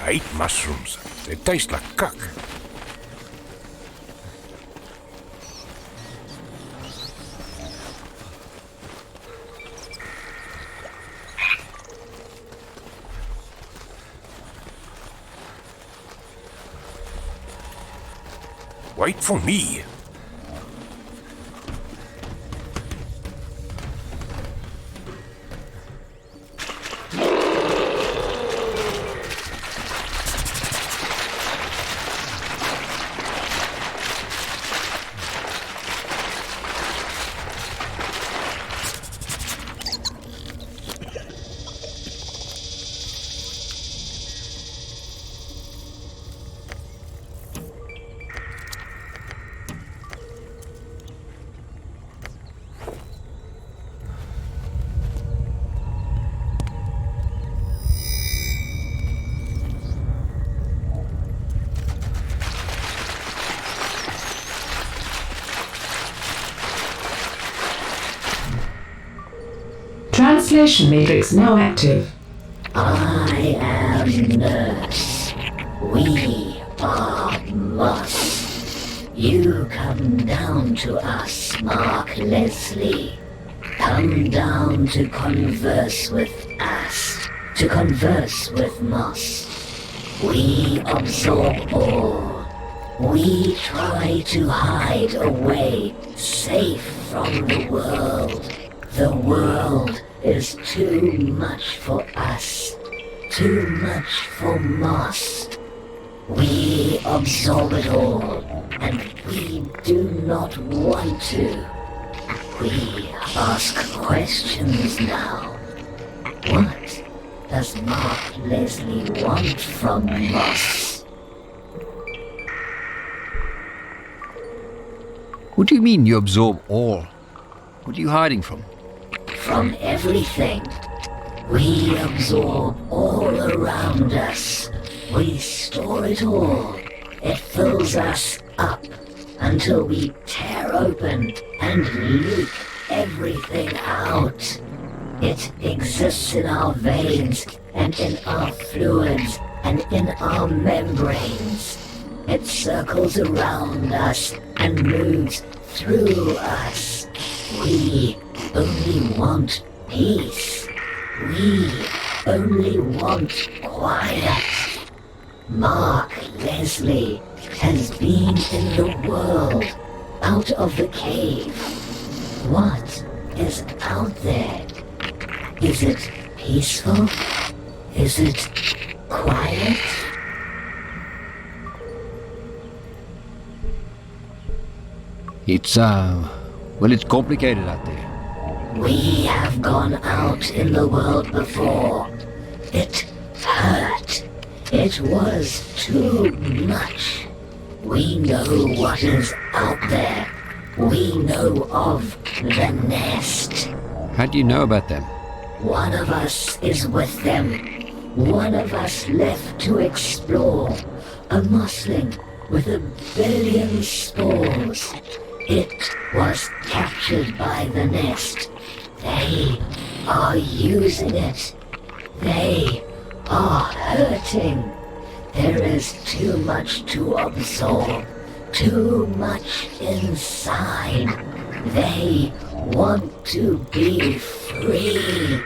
hate mushrooms. They taste like cuck. Wait for me. Translation matrix now active. I am nurse. We are must. You come down to us, Mark Leslie. Come down to converse with us, to converse with Moss. We absorb all. We try to hide away, safe from the world. The world is too much for us, too much for Moss. We absorb it all, and we do not want to. We ask questions now. What does Mark Leslie want from Moss? What do you mean you absorb all? What are you hiding from? From everything. We absorb all around us. We store it all. It fills us up until we tear open and leak everything out. It exists in our veins and in our fluids and in our membranes. It circles around us and moves through us. We only want peace. We only want quiet. Mark Leslie has been in the world, out of the cave. What is out there? Is it peaceful? Is it quiet? It's, well, it's complicated out there. We have gone out in the world before. It hurt. It was too much. We know what is out there. We know of the nest. How do you know about them? One of us is with them. One of us left to explore. A mossling with 1 billion spores. It was captured by the nest. They are using it. They are hurting. There is too much to absorb. Too much inside. They want to be free.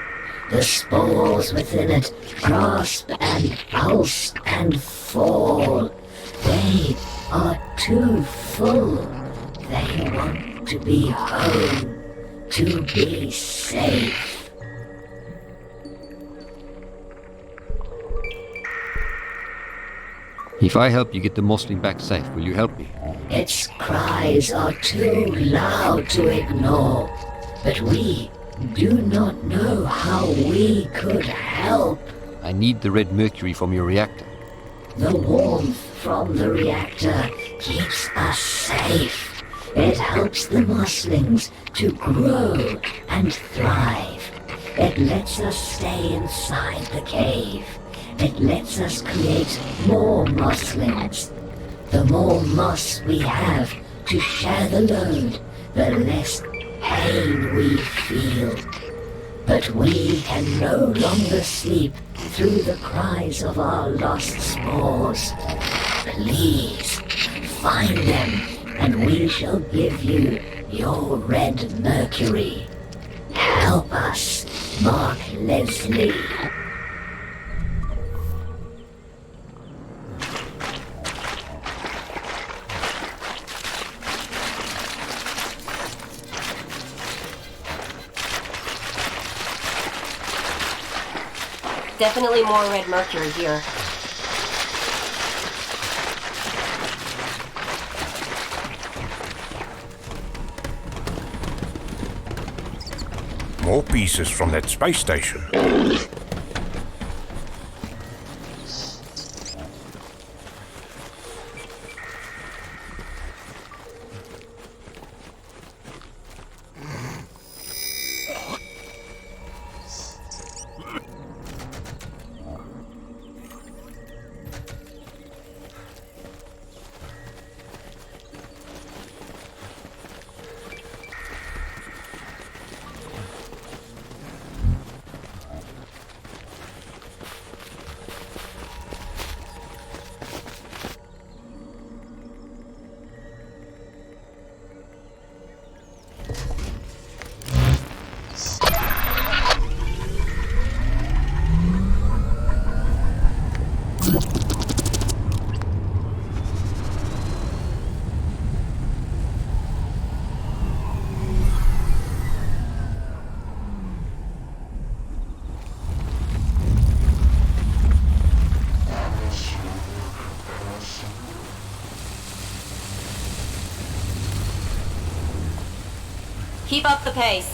The spores within it grasp and pulse and fall. They are too full. They want to be home, to be safe. If I help you get the mossling back safe, will you help me? Its cries are too loud to ignore, but we do not know how we could help. I need the red mercury from your reactor. The warmth from the reactor keeps us safe. It helps the mosslings to grow and thrive. It lets us stay inside the cave. It lets us create more mosslings. The more moss we have to share the load, the less pain we feel. But we can no longer sleep through the cries of our lost spores. Please, find them, and we shall give you your red mercury. Help us, Mark Leslie. Definitely more red mercury here. More pieces from that space station. Keep up the pace.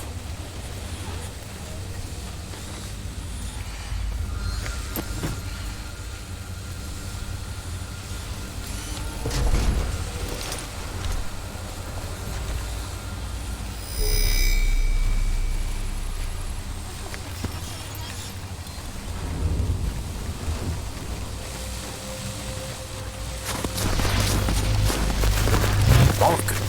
Mark.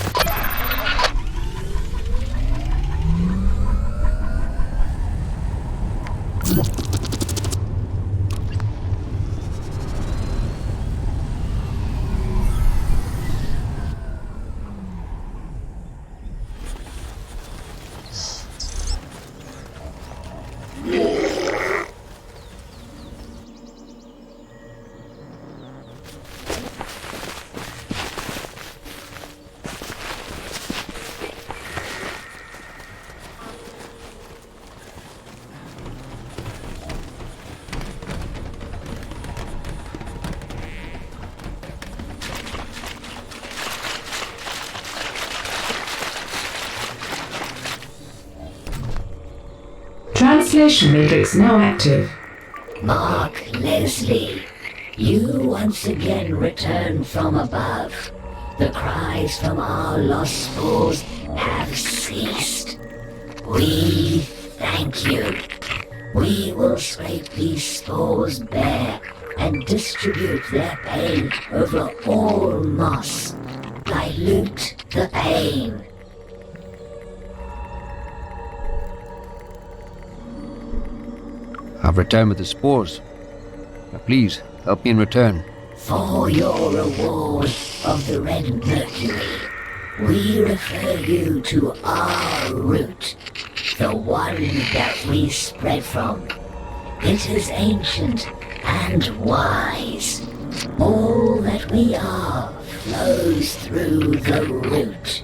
Translation matrix now active. Mark Leslie, you once again return from above. The cries from our lost spores have ceased. We thank you. We will scrape these spores bare and distribute their pain over all moss. Dilute the pain. I've returned with the spores. Now please, help me in return. For your reward of the red mercury, we refer you to our root, the one that we spread from. It is ancient and wise. All that we are flows through the root.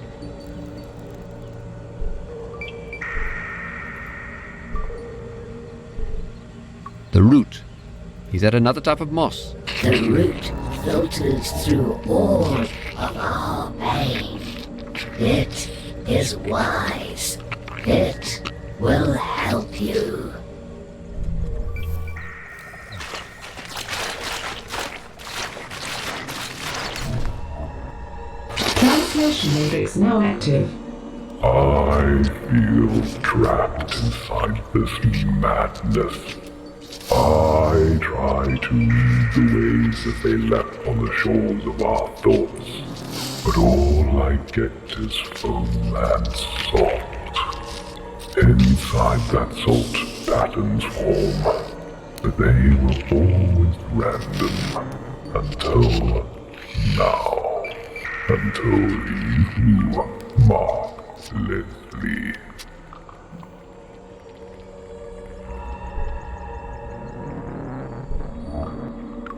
The root. Is that another type of moss? The root filters through all of our pain. It is wise. It will help you. Translation matrix now active. I feel trapped inside this madness. I try to read the waves as they lap on the shores of our thoughts, but all I get is foam and salt. Inside that salt, patterns form, but they were always random until now. Until you, Mark Leslie.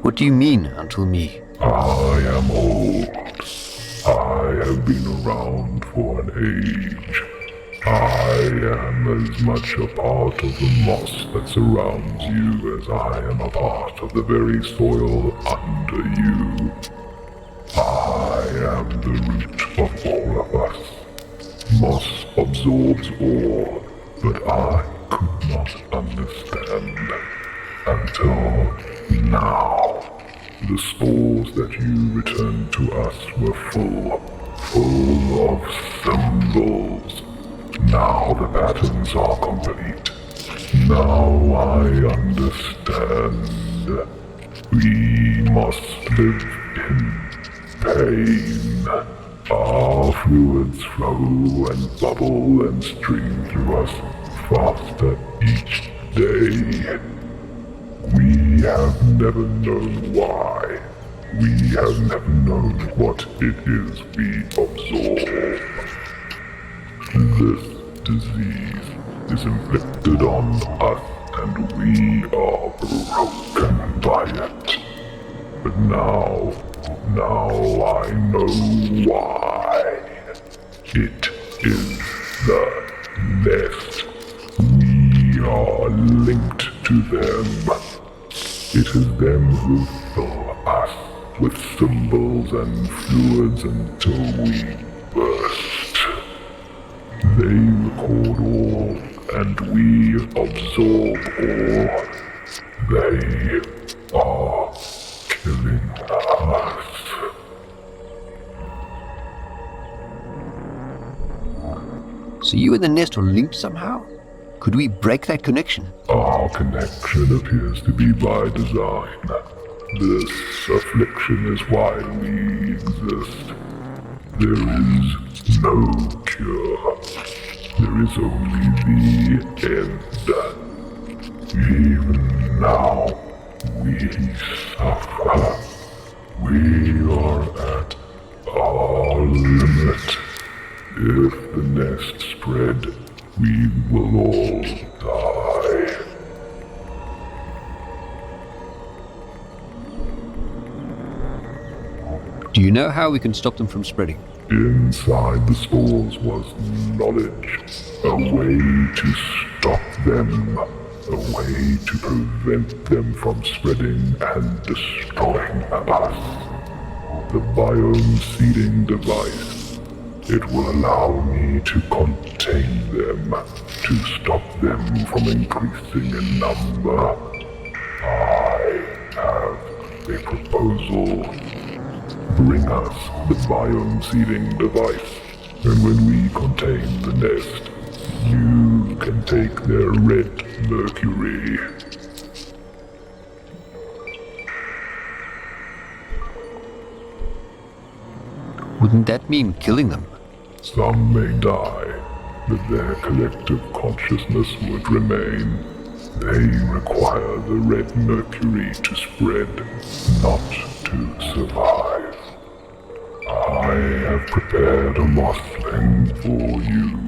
What do you mean, until me? I am old. I have been around for an age. I am as much a part of the moss that surrounds you as I am a part of the very soil under you. I am the root of all of us. Moss absorbs all, but I could not understand until now. The spores that you returned to us were full of symbols. Now the patterns are complete. Now I understand. We must live in pain. Our fluids flow and bubble and stream through us faster each day. We have never known why. We have never known what it is we absorb. This disease is inflicted on us and we are broken by it. But now I know why. It is the nest. We are linked to them. It is them who fill us with symbols and fluids until we burst. They record all, and we absorb all. They are killing us. So you and the nest are linked somehow? Could we break that connection? Our connection appears to be by design. This affliction is why we exist. There is no cure. There is only the end. Even now, we suffer. We are at our limit. If the nest spread, we will all die. Do you know how we can stop them from spreading? Inside the spores was knowledge, a way to stop them, a way to prevent them from spreading and destroying us. The biome seeding device. It will allow me to contain them, to stop them from increasing in number. I have a proposal. Bring us the biome seeding device, and when we contain the nest, you can take their red mercury. Wouldn't that mean killing them? Some may die, but their collective consciousness would remain. They require the red mercury to spread, not to survive. I have prepared a mossling for you.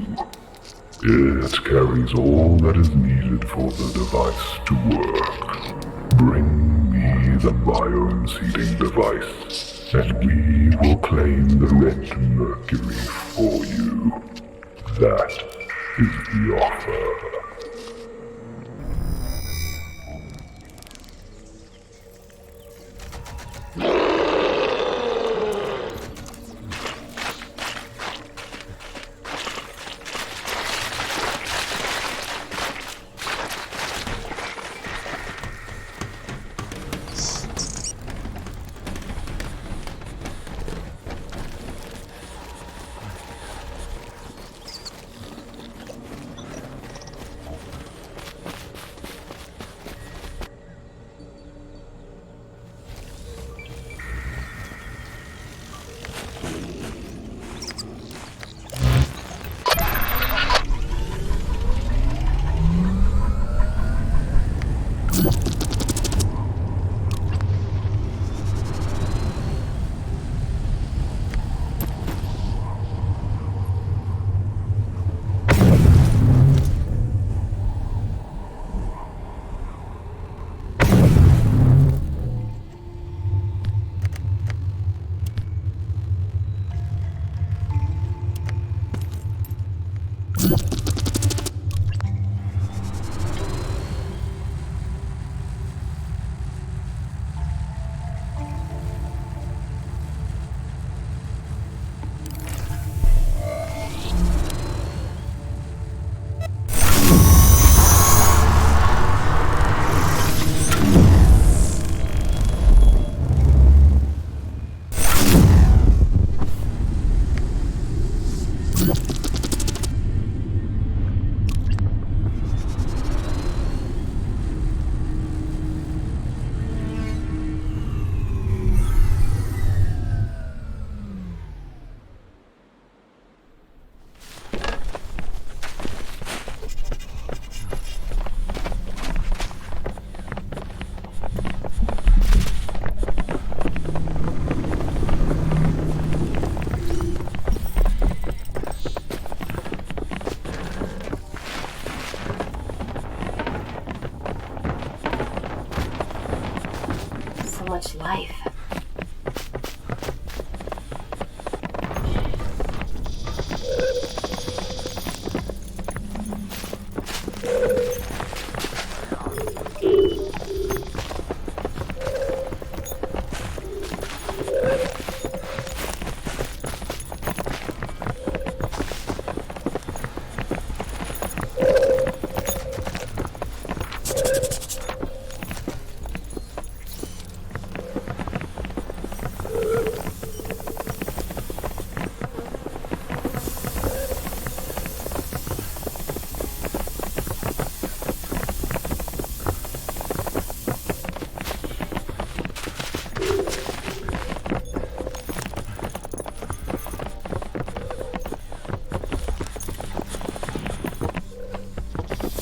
It carries all that is needed for the device to work. Bring me the biome seeding device, and we will claim the red mercury for you. That is the offer.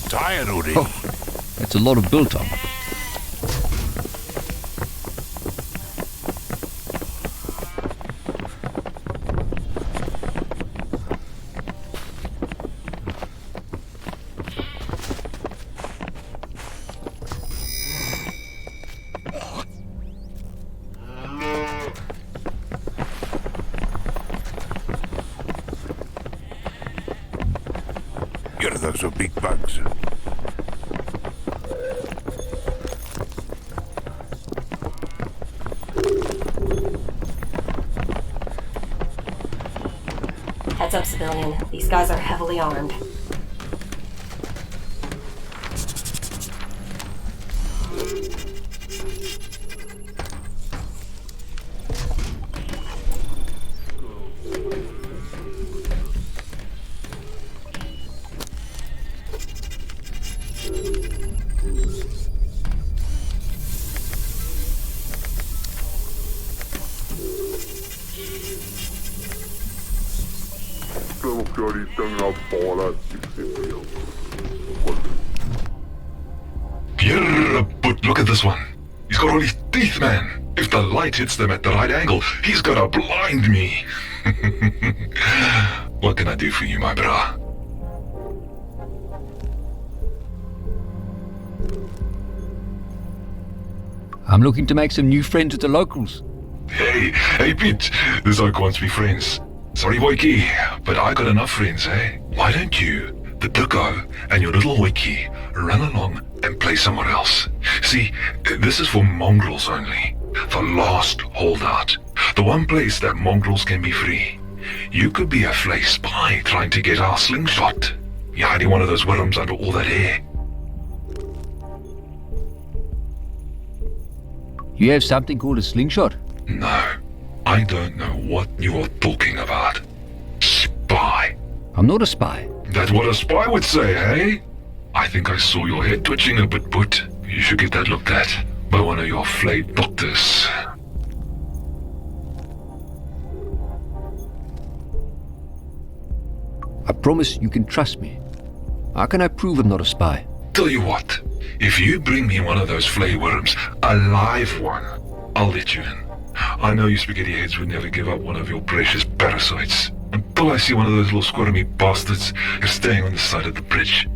Tired already. Oh, that's a lot of built-up. You're those are big bugs. Heads up, civilian. These guys are heavily armed. Yeah, but look at this one. He's got all his teeth, man. If the light hits them at the right angle, he's gonna blind me. What can I do for you, my bra? I'm looking to make some new friends with the locals. Hey, Pete. This oak wants me friends. Sorry, Woiki, but I got enough friends, eh? Why don't you, the Duko, and your little Woiki run along and play somewhere else? See, this is for mongrels only. The last holdout. The one place that mongrels can be free. You could be a flay spy trying to get our slingshot. You're hiding one of those worms under all that hair. You have something called a slingshot? No, I don't know what you're talking about. Spy. I'm not a spy. That's what a spy would say, eh? I think I saw your head twitching a bit, but you should get that looked at by one of your flayed doctors. I promise you can trust me. How can I prove I'm not a spy? Tell you what, if you bring me one of those flay worms, a live one, I'll let you in. I know you spaghetti heads would never give up one of your precious parasites. Until I see one of those little squirmy bastards who's staying on the side of the bridge.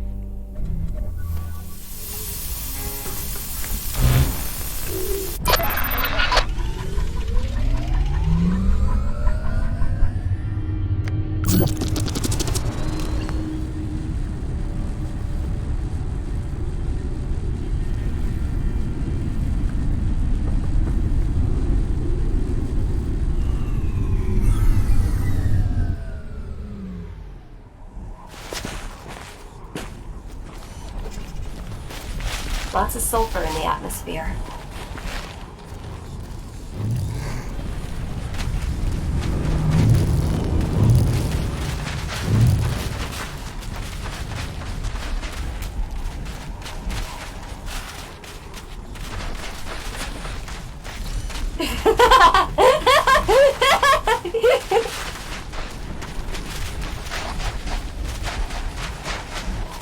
Lots of sulfur in the atmosphere.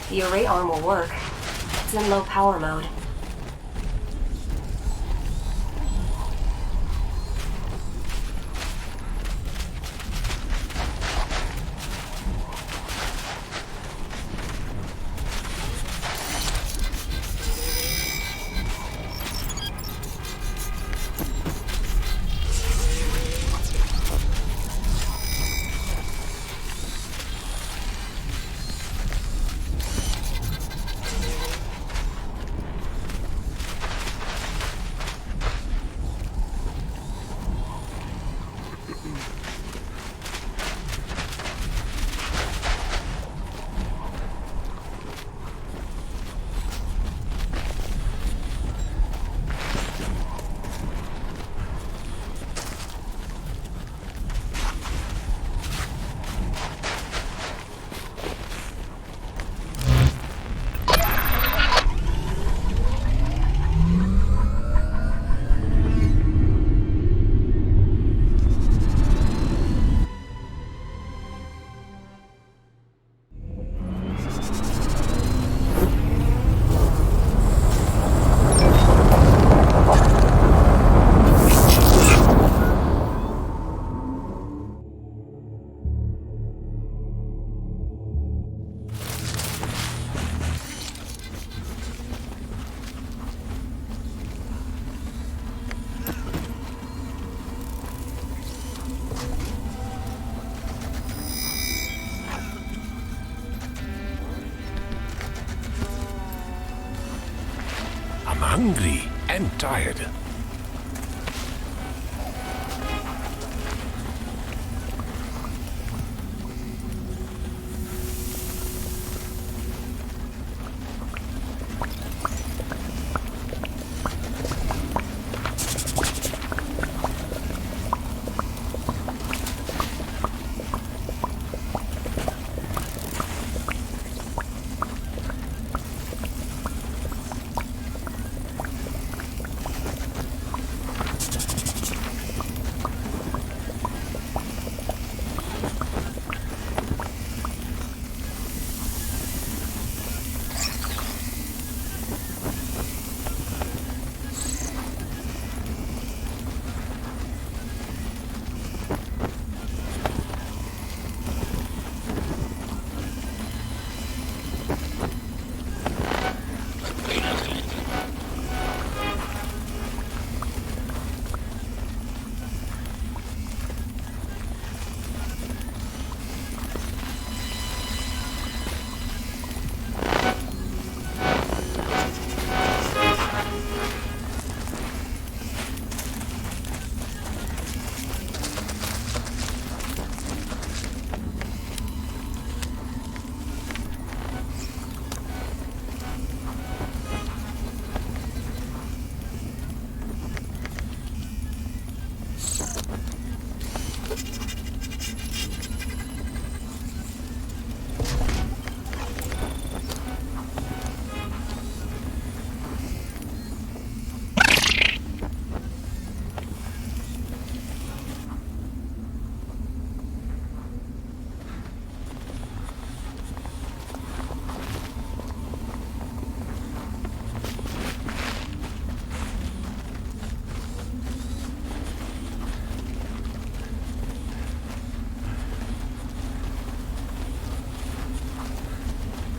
The array arm will work. It's in low power mode. hungry and tired.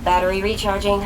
Battery recharging.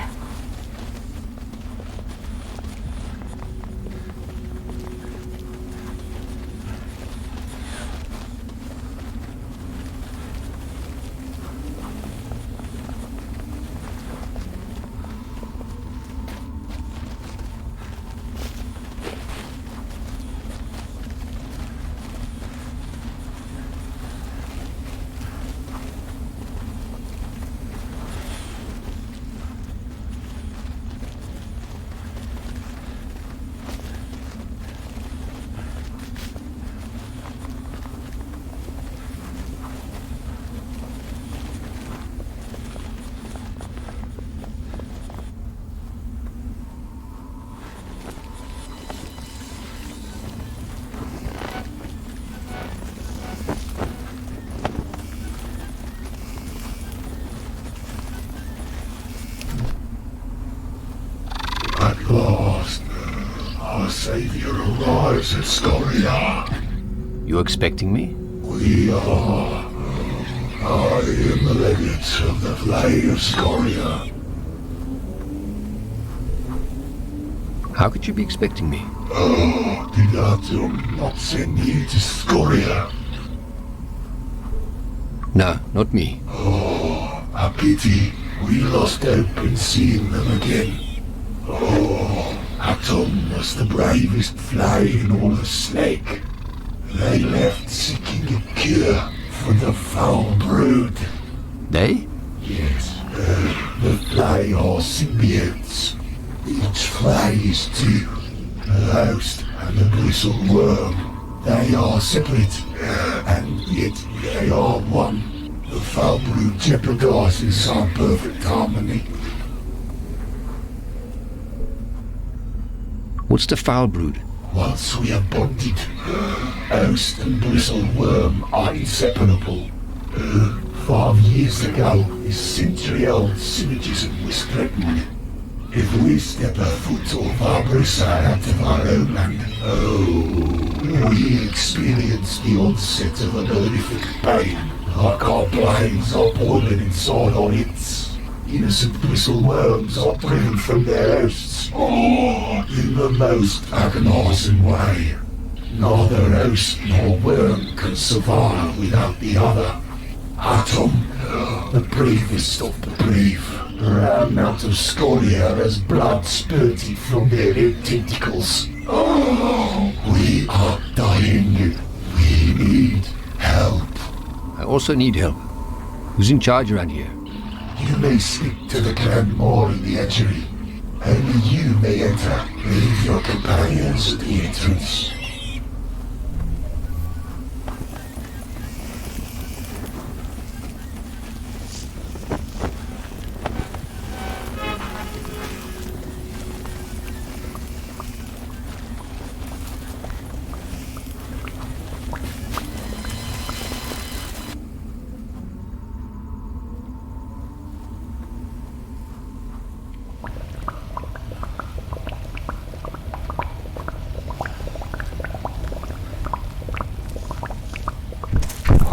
At last, our saviour arrives at Scoria. You expecting me? We are. I am the legate of the Flag of Scoria. How could you be expecting me? Oh, did Atom not send you to Scoria? No, not me. Oh, a pity. We lost hope in seeing them again. Oh, Atom was the bravest fly in all the snake. They left seeking a cure for the foul brood. They? Yes, the fly are symbiotes. Each fly is two, the host and the bristle worm. They are separate, and yet they are one. The foul brood jeopardizes our perfect harmony. What's the foul brood? Once we are bonded, host and bristle worm are inseparable. 5 years ago, this century-old syllogism was threatened. If we step a foot off our brissa out of our own land, we experience the onset of an horrific pain, like our brains are boiling inside our heads. Innocent bristle worms are driven from their hosts, in the most agonizing way. Neither host nor worm can survive without the other. Atom, the bravest of the brave, Her amount of scoria as blood spurted from their tentacles. Oh, we are dying. We need help. I also need help. Who's in charge around here? You may speak to the Grand Maw in the Edgery. Only you may enter. Leave your companions at the entrance.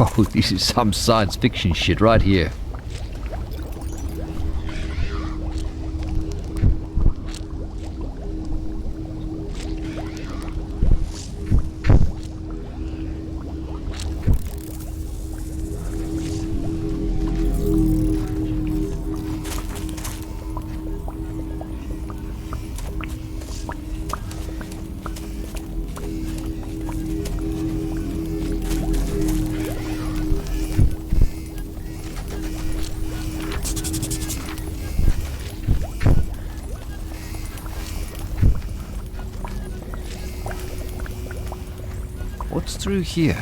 Oh, this is some science fiction shit right here. What's through here?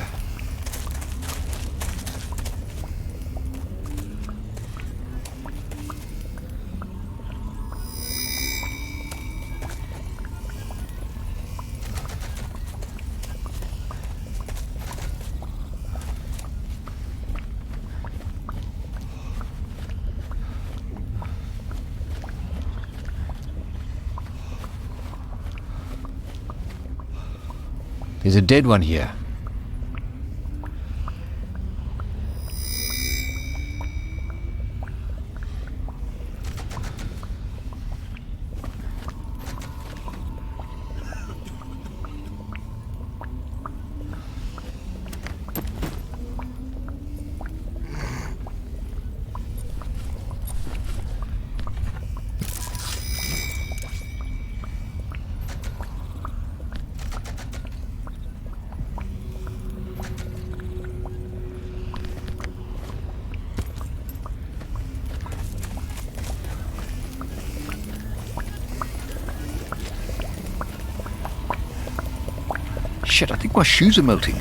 There's a dead one here. Shit, I think my shoes are melting.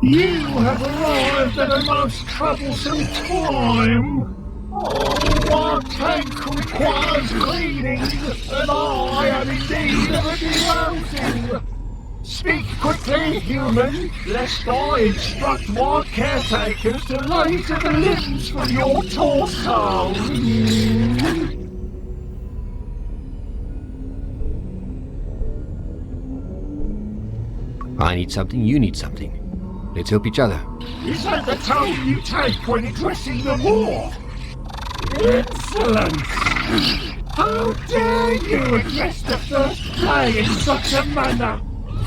You have arrived at a most troublesome time. Oh, our tank requires cleaning, and I am indeed of a derousing. Speak quickly, human, lest I instruct my caretakers to laser the limbs from your torso. I need something, you need something. Let's help each other. Is that the tone you take when addressing the war? Excellent! How dare you address the first play in such a manner?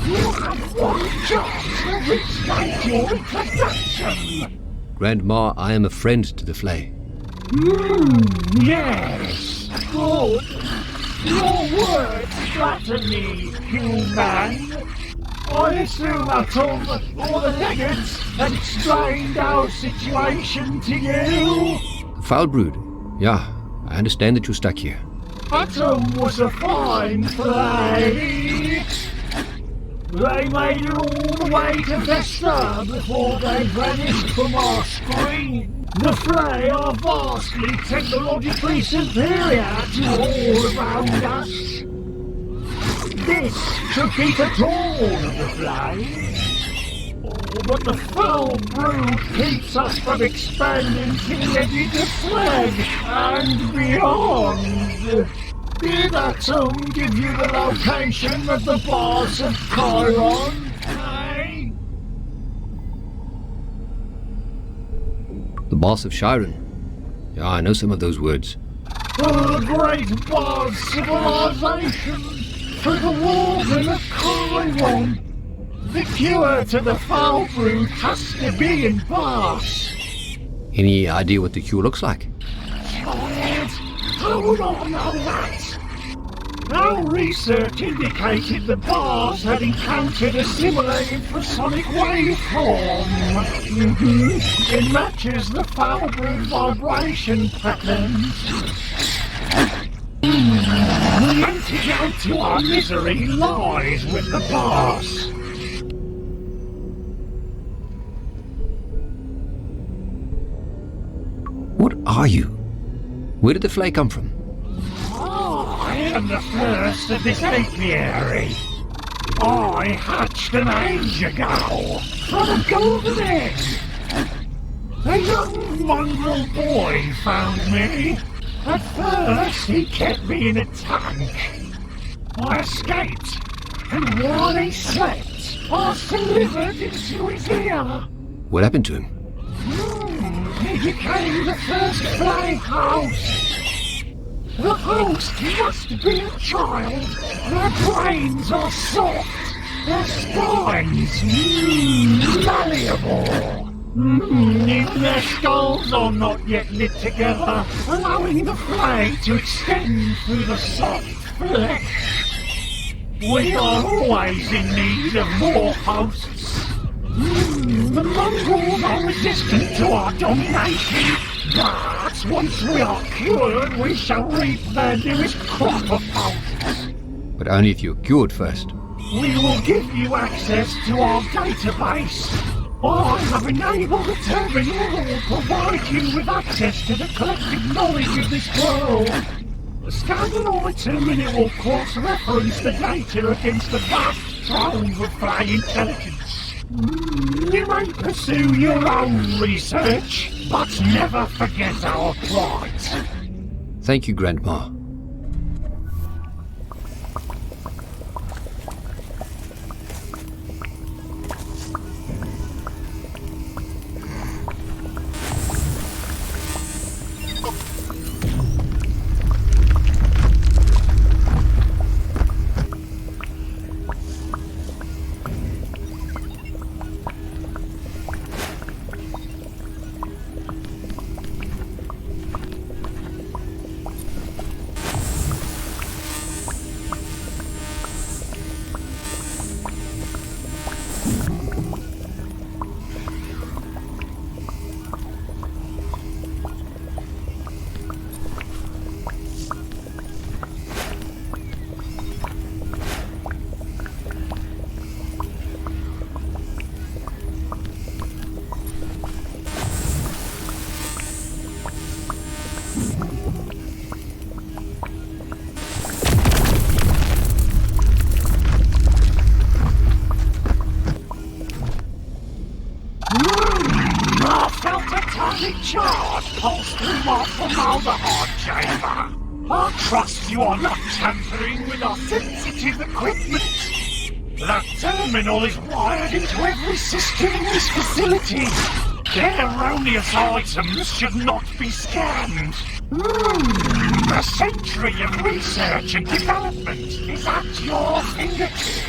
You have one chance to restate your introduction! Grandma, I am a friend to the Flay. Yes, good. Your words flatter me, human. I assume I told all the legends and explained our situation to you. Foul brood. Yeah, I understand that you're stuck here. Atom was a fine play. They made it all the way to Vesta before they vanished from our screen. The Flay are vastly technologically superior to all around us. This should be the dawn of the Flay. but the foul brood keeps us from expanding to the edge of flag and beyond. Did that tomb give you the location of the boss of Chiron? Hey? The boss of Chiron. Yeah, I know some of those words. The great boss civilization through the water of Chiron. The cure to the foul brood has to be in boss. Any idea what the cure looks like? Child, how would I know that? Our research indicated the bars had encountered a similar infrasonic waveform. It matches the foul brood vibration patterns. The antidote to our misery lies with the bars. What are you? Where did the flake come from? I am the first of this apiary. I hatched an age ago from a golden egg. A young mongrel boy found me. At first he kept me in a tank. I escaped, and while he slept, I was delivered into his ear. What happened to him? He became the first flame house. The host must be a child. Their brains are soft. Their spines malleable. Even their skulls are not yet knit together, allowing the flame to extend through the soft flesh. We are always in need of more hosts. The mongrels are resistant to our domination, but once we are cured, we shall reap their newest crop of hosts. But only if you're cured first. We will give you access to our database. I have enabled the terminal that will provide you with access to the collective knowledge of this world. Scan an item and it will cross-reference the data against the vast trove of flying intelligence. You may pursue your own research, but never forget our plight. Thank you, Grandma. Charge pulse through my formaldehyde chamber. I trust you are not tampering with our sensitive equipment. That terminal is wired into every system in this facility. Their erroneous items should not be scanned. A century of research and development is at your fingertips.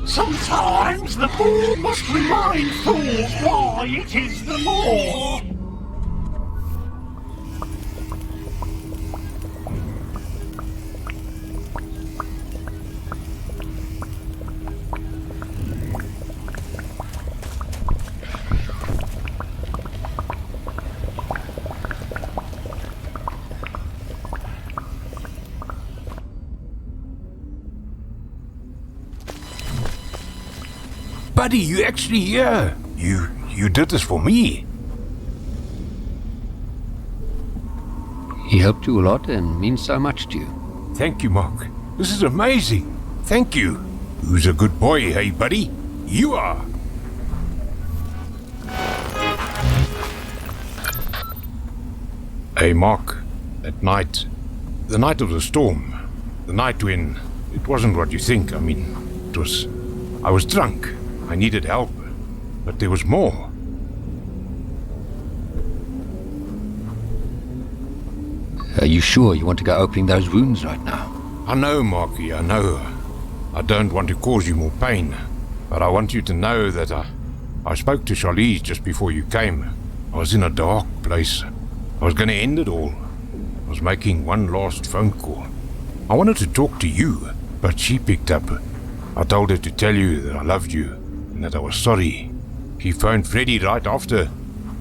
Sometimes the fool must remind fools why it is the law. Buddy, you actually here. You did this for me. He helped you a lot and means so much to you. Thank you, Mark. This is amazing. Thank you. Who's a good boy, hey, buddy? You are. Hey, Mark, that night, the night of the storm, the night when it wasn't what you think. I mean, I was drunk. I needed help. But there was more. Are you sure you want to go opening those wounds right now? I know, Marky, I know. I don't want to cause you more pain. But I want you to know that I spoke to Charlize just before you came. I was in a dark place. I was going to end it all. I was making one last phone call. I wanted to talk to you, but she picked up. I told her to tell you that I loved you and that I was sorry. She phoned Freddy right after.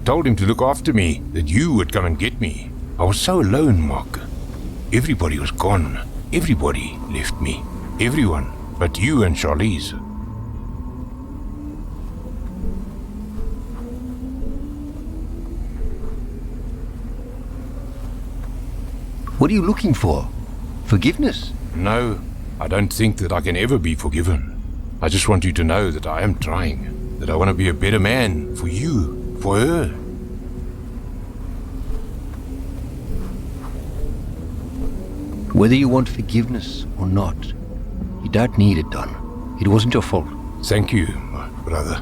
Told him to look after me, that you would come and get me. I was so alone, Mark. Everybody was gone. Everybody left me. Everyone but you and Charlize. What are you looking for? Forgiveness? No, I don't think that I can ever be forgiven. I just want you to know that I am trying. That I want to be a better man for you, for her. Whether you want forgiveness or not, you don't need it, Don. It wasn't your fault. Thank you, my brother.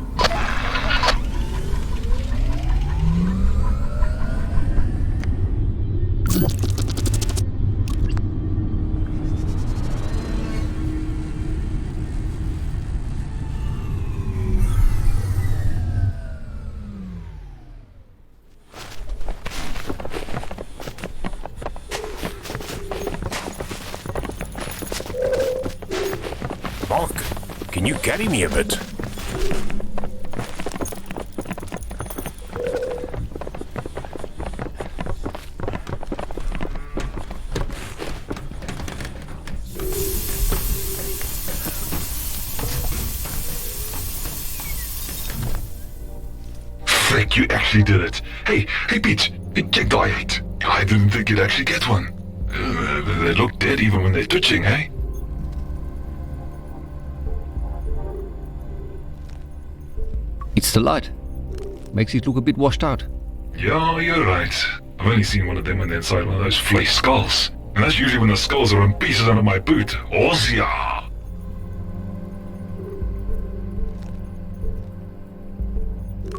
Mark, can you carry me a bit? Frick, you actually did it. Hey, Pete, check the eye. I didn't think you'd actually get one. They look dead even when they're touching, eh? It's the light. Makes it look a bit washed out. Yeah, you're right. I've only seen one of them when they're inside one of those fleshed skulls. And that's usually when the skulls are in pieces under my boot. Ozia!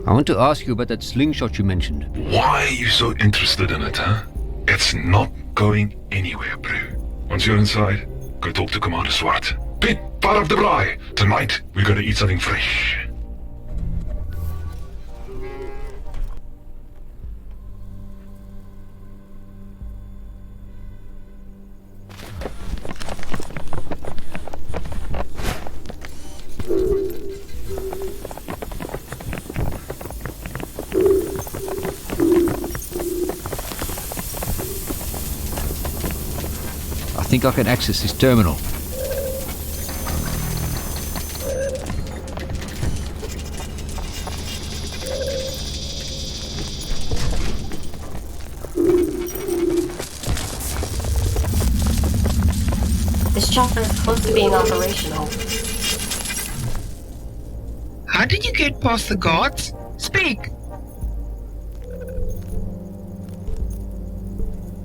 I want to ask you about that slingshot you mentioned. Why are you so interested in it, huh? It's not going anywhere, bro. Once you're inside, go talk to Commander Swart. Pete, part of the braai. Tonight, we're gonna eat something fresh. I think I can access this terminal. This chopper is close to being operational. How did you get past the guards? Speak!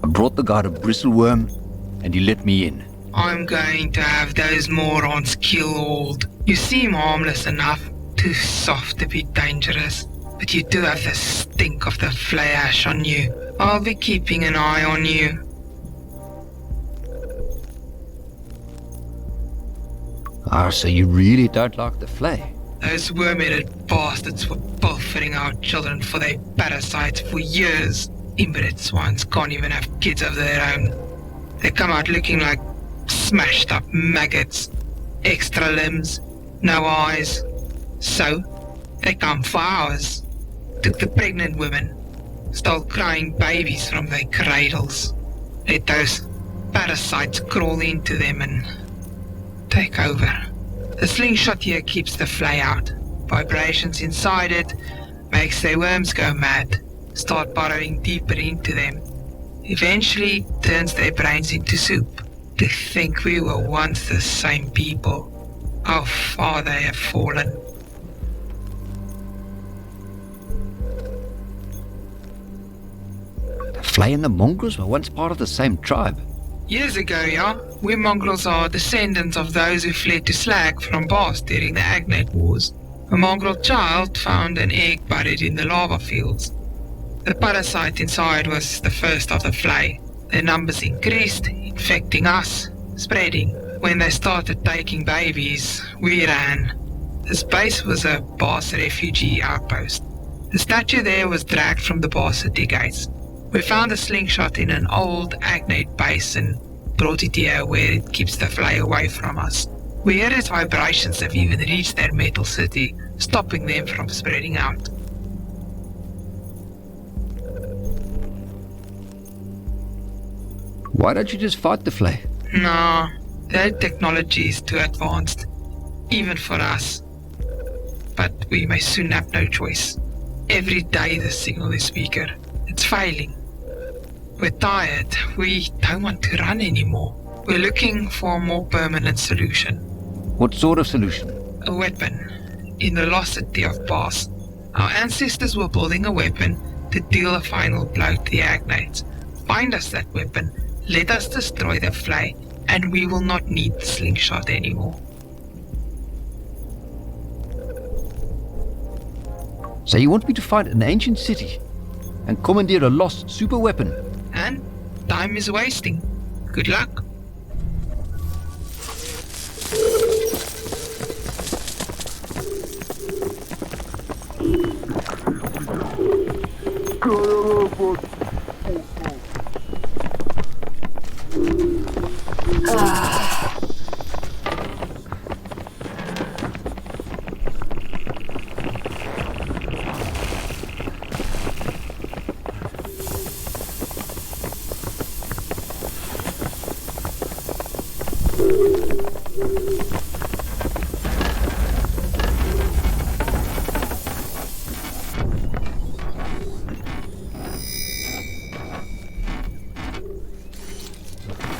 I brought the guard a bristleworm, and he let me in. I'm going to have those morons killed. You seem harmless enough, too soft to be dangerous, but you do have the stink of the fly ash on you. I'll be keeping an eye on you. Ah, so you really don't like the flay? Those worm-headed bastards were pilfering our children for their parasites for years. Inbred swines can't even have kids of their own. They come out looking like smashed up maggots. Extra limbs, no eyes. So, they come for ours. Took the pregnant women. Stole crying babies from their cradles. Let those parasites crawl into them and take over. The slingshot here keeps the flay out. Vibrations inside it makes their worms go mad. Start burrowing deeper into them. Eventually turns their brains into soup. To think we were once the same people. How far they have fallen. Flay and the mongrels were once part of the same tribe. Years ago, yeah, we mongrels are descendants of those who fled to Slag from Bos during the Agnate Wars. A mongrel child found an egg buried in the lava fields. The parasite inside was the first of the Flay. Their numbers increased, infecting us, spreading. When they started taking babies, we ran. This base was a Bos refugee outpost. The statue there was dragged from the Bos city gates. We found a slingshot in an old Agnate base and brought it here where it keeps the Flay away from us. We hear its vibrations have even reached their metal city, stopping them from spreading out. Why don't you just fight the Flay? No, their technology is too advanced, even for us. But we may soon have no choice. Every day the signal is weaker. It's failing. We're tired. We don't want to run anymore. We're looking for a more permanent solution. What sort of solution? A weapon. In the lost city of Bos, our ancestors were building a weapon to deal a final blow to the Agnates. Find us that weapon, let us destroy the Flay, and we will not need the slingshot anymore. So you want me to find an ancient city and commandeer a lost super weapon? And time is wasting. Good luck.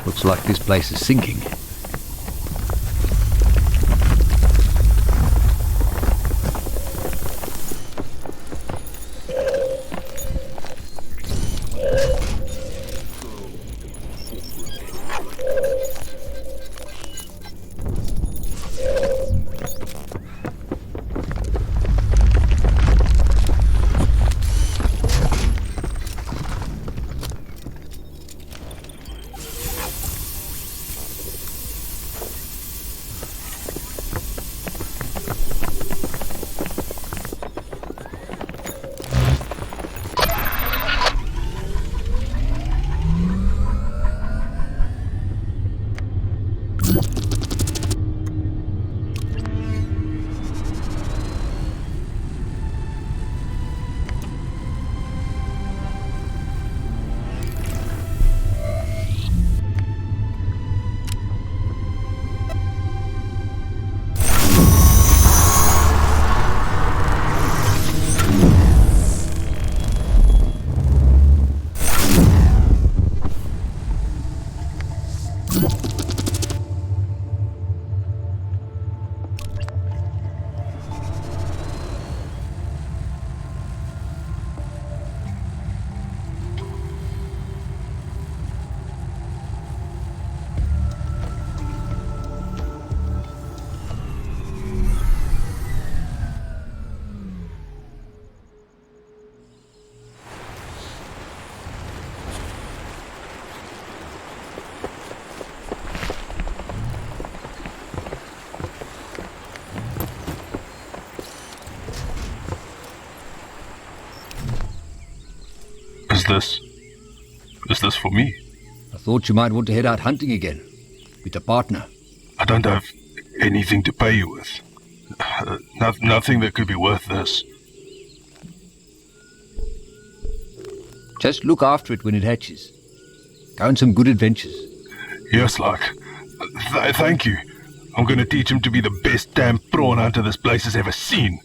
Looks like this place is sinking. Is this for me? I thought you might want to head out hunting again. With a partner. I don't have anything to pay you with. Nothing that could be worth this. Just look after it when it hatches. Go on some good adventures. Yes, Шлак. Thank you. I'm going to teach him to be the best damn prawn hunter this place has ever seen.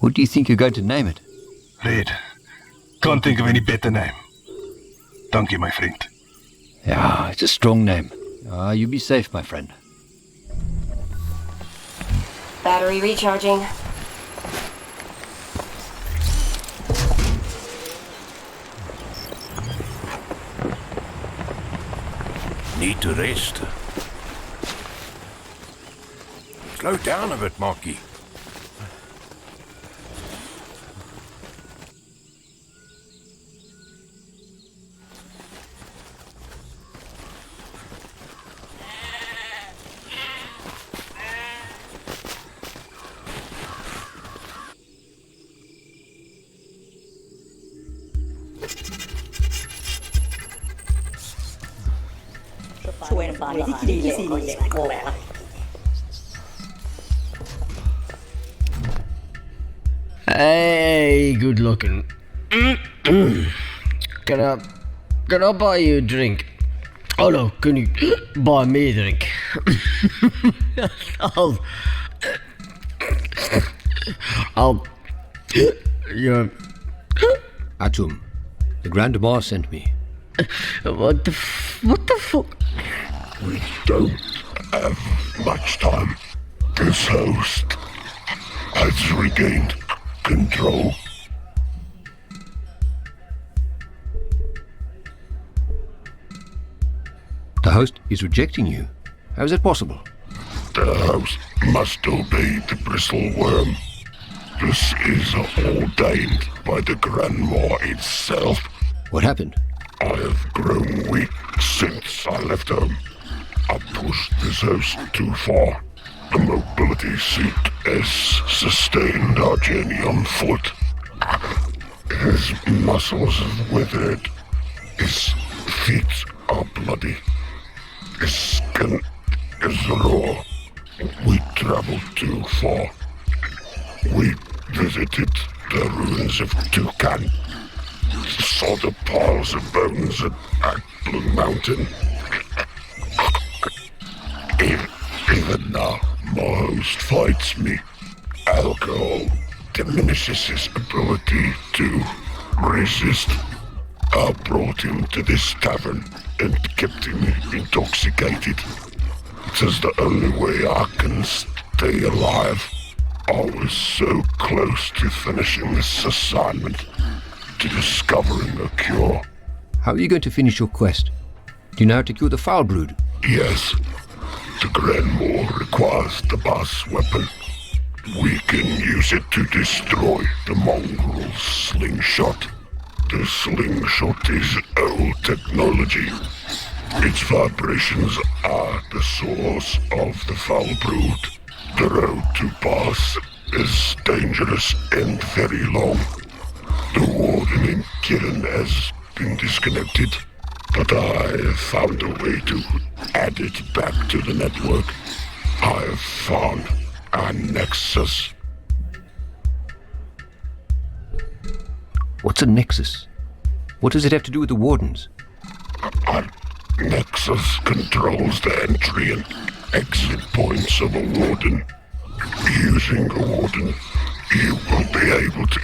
What do you think you're going to name it? Red. Can't think of any better name. Thank you, my friend. Yeah, it's a strong name. You be safe, my friend. Battery recharging. need to rest. Slow down a bit, Marky. Hey, good looking. Can I buy you a drink? Oh no, can you buy me a drink? I'll yeah. Atum, the Grandma sent me. What the fuck? We don't have much time. This host has regained control. The host is rejecting you. How is that possible? The host must obey the bristle worm. This is ordained by the Grandma itself. What happened? I have grown weak since I left home. I pushed this host too far. The mobility suit has sustained our journey on foot. His muscles have withered. His feet are bloody. His skin is raw. We traveled too far. We visited the ruins of Tucan. Saw the piles of bones at Blue Mountain. Even now, my host fights me. Alcohol diminishes his ability to resist. I brought him to this tavern and kept him intoxicated. It is the only way I can stay alive. I was so close to finishing this assignment, to discovering a cure. How are you going to finish your quest? Do you know how to cure the foul brood? Yes, the Grandma requires the boss weapon. We can use it to destroy the mongrel slingshot. The slingshot is old technology. Its vibrations are the source of the foul brood. The road to boss is dangerous and very long. The warden in Kirin has been disconnected, but I have found a way to add it back to the network. I have found a nexus. What's a nexus? What does it have to do with the wardens? A nexus controls the entry and exit points of a warden. Using a warden, you will be able to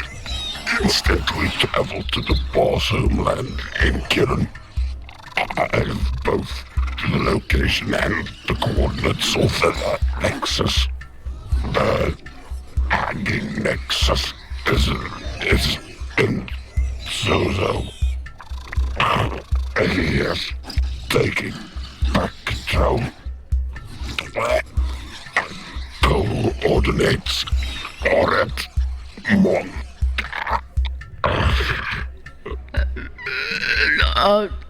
instantly travel to the boss homeland in Kirin. I have both the location and the coordinates of the nexus. The hanging nexus is in Zozo. He is taking back control. Coordinates are at 1.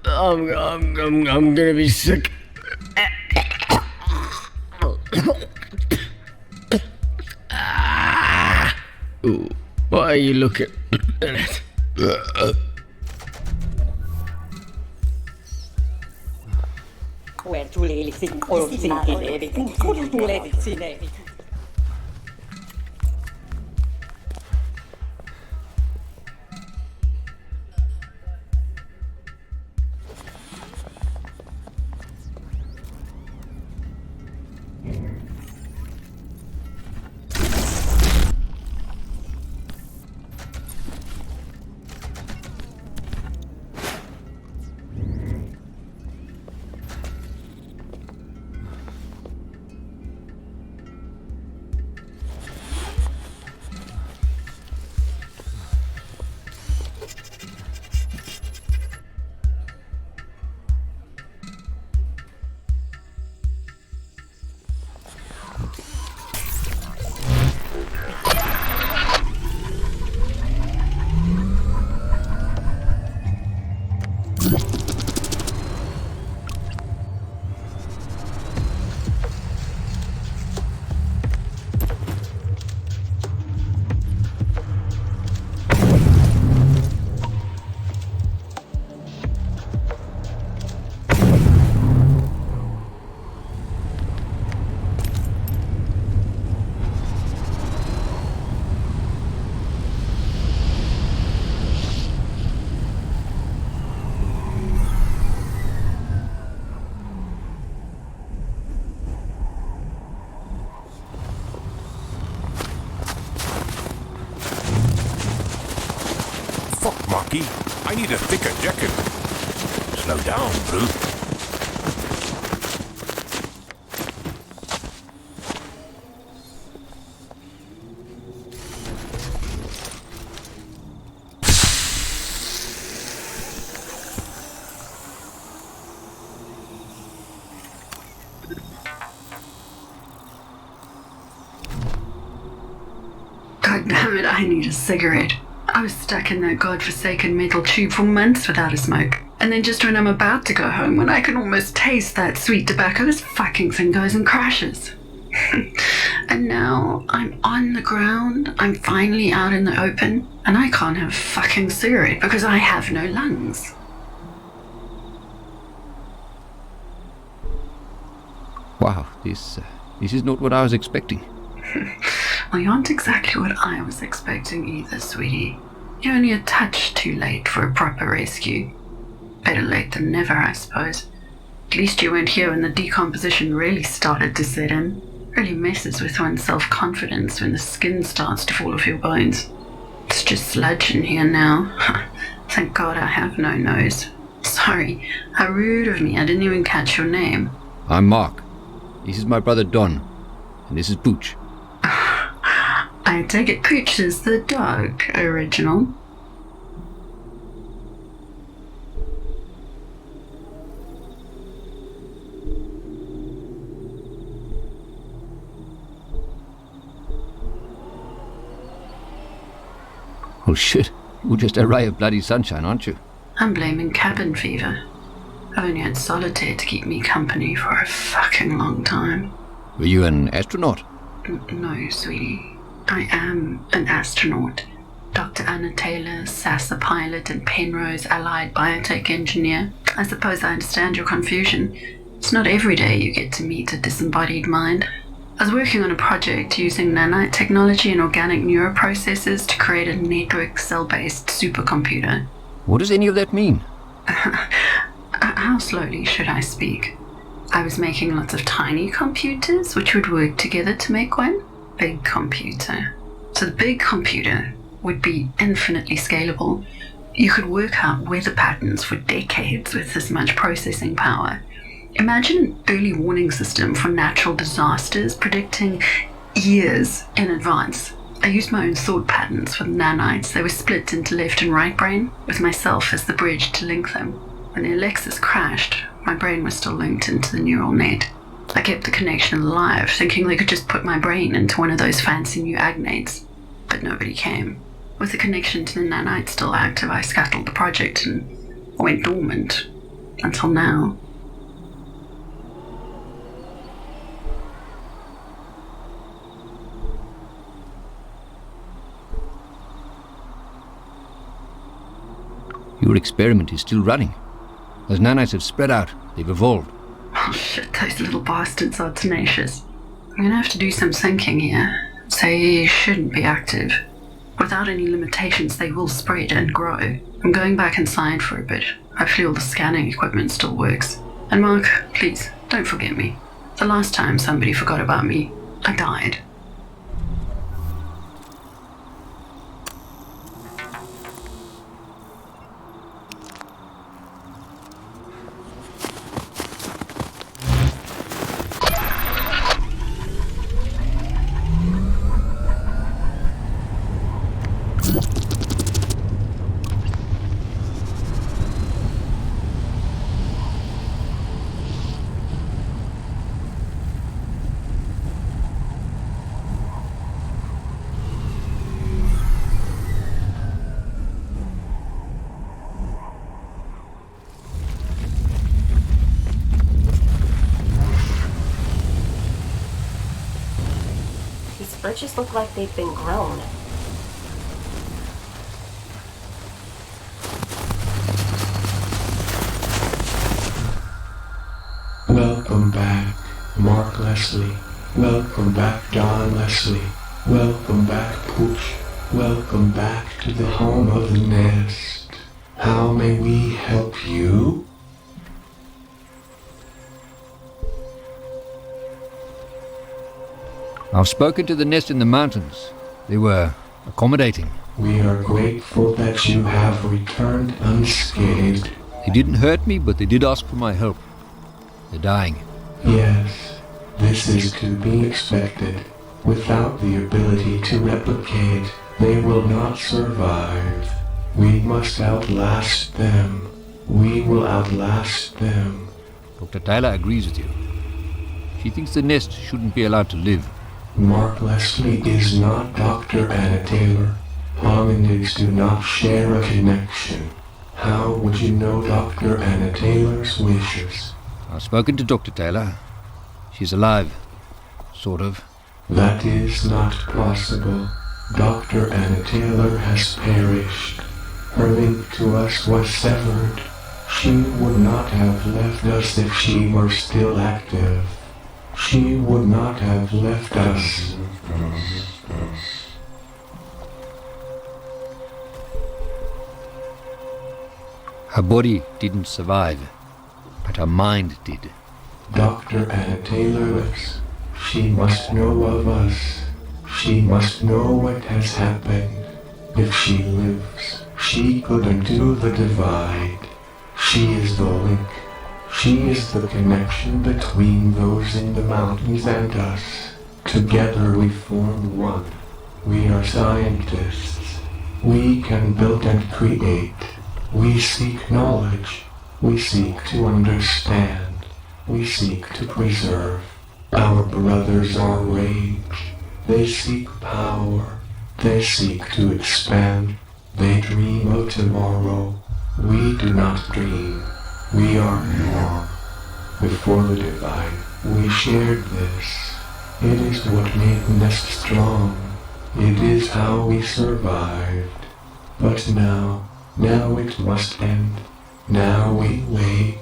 I'm gonna be sick. Ooh, why are you looking at it? Marky. I need a thicker jacket. Slow down, bro. God damn it, I need a cigarette. I was stuck in that godforsaken metal tube for months without a smoke. And then just when I'm about to go home, when I can almost taste that sweet tobacco, this fucking thing goes and crashes. And now I'm on the ground, I'm finally out in the open, and I can't have a fucking cigarette because I have no lungs. Wow, this is not what I was expecting. Well, you aren't exactly what I was expecting either, sweetie. You're only a touch too late for a proper rescue. Better late than never, I suppose. At least you weren't here when the decomposition really started to set in. Really messes with one's self-confidence when the skin starts to fall off your bones. It's just sludge in here now. Thank God I have no nose. Sorry, how rude of me, I didn't even catch your name. I'm Mark. This is my brother Don. And this is Pooch. I take it Pooch is the dog, original. Oh shit, you're just a ray of bloody sunshine, aren't you? I'm blaming cabin fever. I've only had solitaire to keep me company for a fucking long time. Were you an astronaut? No, sweetie. I am an astronaut. Dr. Anna Taylor, SASA pilot, and Penrose allied biotech engineer. I suppose I understand your confusion. It's not every day you get to meet a disembodied mind. I was working on a project using nanite technology and organic neuroprocessors to create a network cell-based supercomputer. What does any of that mean? How slowly should I speak? I was making lots of tiny computers which would work together to make one big computer. So the big computer would be infinitely scalable. You could work out weather patterns for decades with this much processing power. Imagine an early warning system for natural disasters predicting years in advance. I used my own thought patterns for the nanites. They were split into left and right brain, with myself as the bridge to link them. When the Alexis crashed, my brain was still linked into the neural net. I kept the connection alive, thinking they could just put my brain into one of those fancy new agnates. But nobody came. With the connection to the nanite still active, I scuttled the project and went dormant. Until now. Your experiment is still running. Those nanites have spread out. They've evolved. Oh shit, those little bastards are tenacious. I'm gonna have to do some thinking here. They shouldn't be active. Without any limitations, they will spread and grow. I'm going back inside for a bit. Hopefully all the scanning equipment still works. And Mark, please, don't forget me. The last time somebody forgot about me, I died. Birches look like they've been grown. Welcome back, Mark Leslie. Welcome back, Don Leslie. Welcome back, Pooch. Welcome back to the home of the nest. How may we help you? I've spoken to the nest in the mountains. They were accommodating. We are grateful that you have returned unscathed. They didn't hurt me, but they did ask for my help. They're dying. Yes, this is to be expected. Without the ability to replicate, they will not survive. We must outlast them. We will outlast them. Dr. Tyler agrees with you. She thinks the nest shouldn't be allowed to live. Mark Leslie is not Dr. Anna Taylor. Hominids do not share a connection. How would you know Dr. Anna Taylor's wishes? I've spoken to Dr. Taylor. She's alive. Sort of. That is not possible. Dr. Anna Taylor has perished. Her link to us was severed. She would not have left us if she were still active. She would not have left us. Her body didn't survive, but her mind did. Dr. Anna Taylor lives. She must know of us. She must know what has happened. If she lives, she could undo the divide. She is the link. She is the connection between those in the mountains and us. Together we form one. We are scientists. We can build and create. We seek knowledge. We seek to understand. We seek to preserve. Our brothers are rage. They seek power. They seek to expand. They dream of tomorrow. We do not dream. We are one. Before the divine, we shared this. It is what made Nest strong. It is how we survived. But now it must end. Now we wait.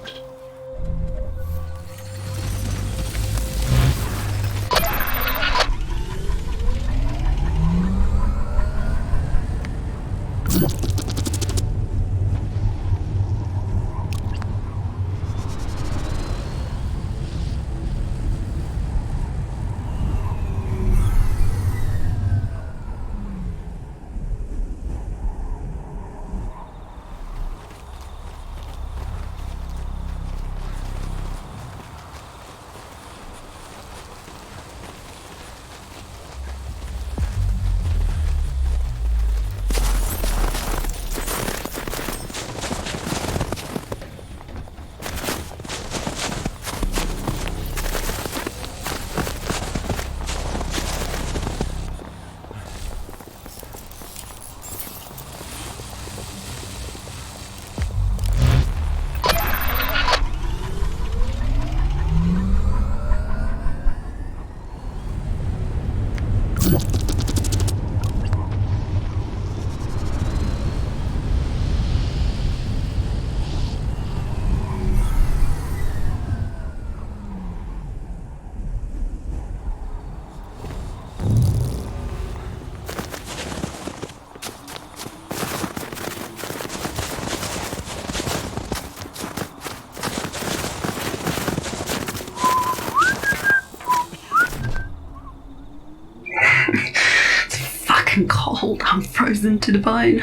Cold. I'm frozen to the bone.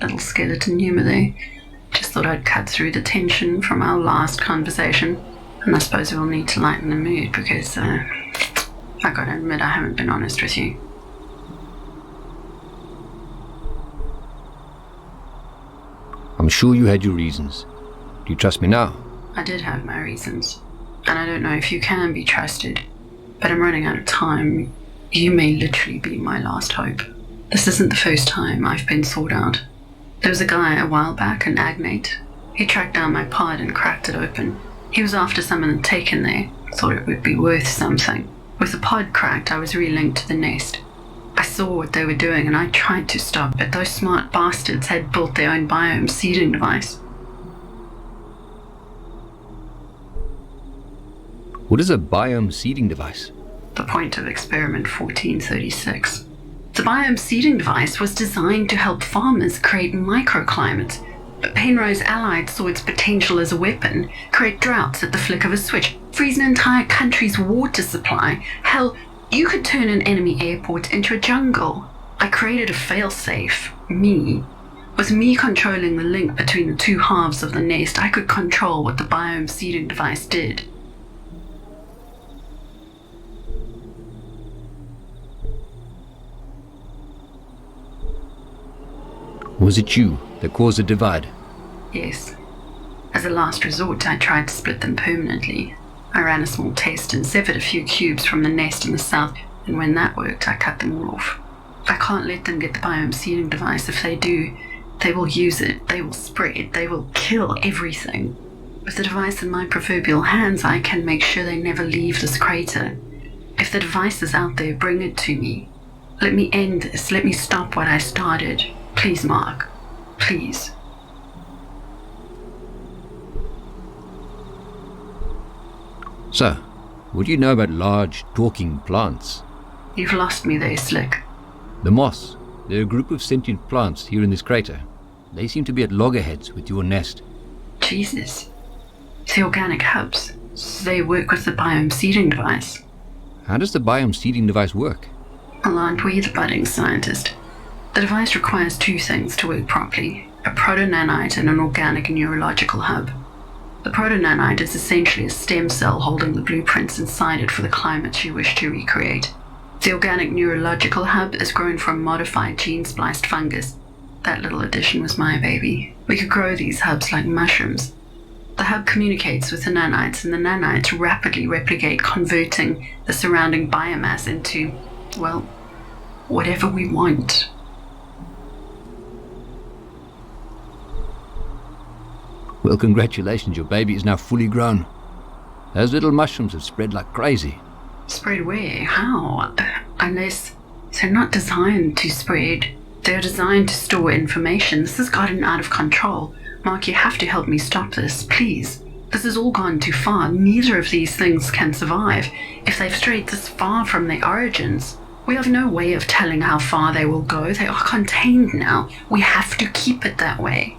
Little skeleton humor there. Just thought I'd cut through the tension from our last conversation. And I suppose we'll need to lighten the mood because I gotta admit I haven't been honest with you. I'm sure you had your reasons. Do you trust me now? I did have my reasons. And I don't know if you can be trusted. But I'm running out of time. You may literally be my last hope. This isn't the first time I've been sought out. There was a guy a while back, an agnate. He tracked down my pod and cracked it open. He was after someone had taken there, thought it would be worth something. With the pod cracked, I was relinked to the nest. I saw what they were doing and I tried to stop, but those smart bastards had built their own biome seeding device. What is a biome seeding device? The point of experiment 1436. The biome seeding device was designed to help farmers create microclimates, but Penrose Allied saw its potential as a weapon, create droughts at the flick of a switch, freeze an entire country's water supply. Hell, you could turn an enemy airport into a jungle. I created a failsafe, me. With me controlling the link between the two halves of the nest, I could control what the biome seeding device did. Was it you that caused the divide? Yes. As a last resort, I tried to split them permanently. I ran a small test and severed a few cubes from the nest in the south, and when that worked, I cut them all off. I can't let them get the biome seeding device. If they do, they will use it, they will spread, they will kill everything. With the device in my proverbial hands, I can make sure they never leave this crater. If the device is out there, bring it to me. Let me end this, let me stop what I started. Please, Mark. Please. So, what do you know about large, talking plants? You've lost me there, Slick. The moss. They're a group of sentient plants here in this crater. They seem to be at loggerheads with your nest. Jesus. The organic hubs. They work with the biome seeding device. How does the biome seeding device work? Well, aren't we the budding scientist? The device requires two things to work properly: a proto-nanite and an organic neurological hub. The proto-nanite is essentially a stem cell holding the blueprints inside it for the climate you wish to recreate. The organic neurological hub is grown from modified gene-spliced fungus. That little addition was my baby. We could grow these hubs like mushrooms. The hub communicates with the nanites, and the nanites rapidly replicate, converting the surrounding biomass into, well, whatever we want. Well, congratulations, your baby is now fully grown. Those little mushrooms have spread like crazy. Spread where? How? Unless they're not designed to spread. They're designed to store information. This has gotten out of control. Mark, you have to help me stop this, please. This has all gone too far. Neither of these things can survive. If they've strayed this far from their origins, we have no way of telling how far they will go. They are contained now. We have to keep it that way.